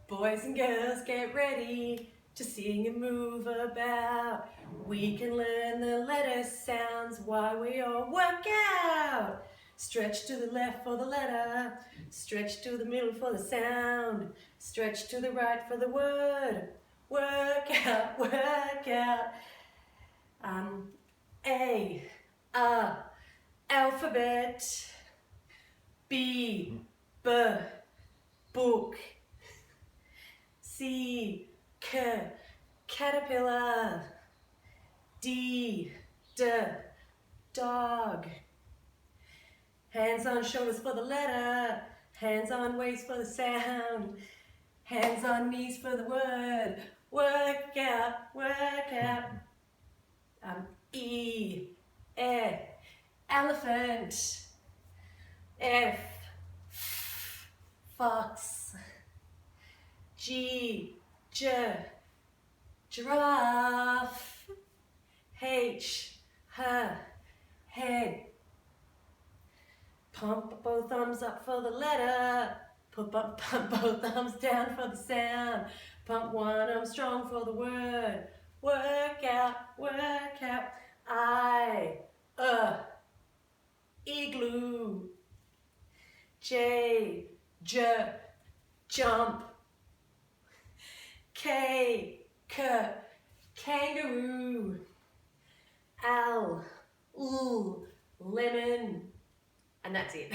Boys and girls, get ready to sing and move about. We can learn the letter sounds while we all work out. Stretch to the left for the letter, stretch to the middle for the sound, stretch to the right for the word. Work out, work out. A, alphabet. B, book. C, caterpillar. D, dog. Hands on shoulders for the letter, hands on waist for the sound, hands on knees for the word. Work out, work out. E, elephant. F, fox. G, giraffe. H, head. Pump both thumbs up for the letter. Pump both thumbs down for the sound. Pump one arm strong for the word. Work out, work out. I, igloo. J, jump. K, kangaroo. L, lemon. And that's it.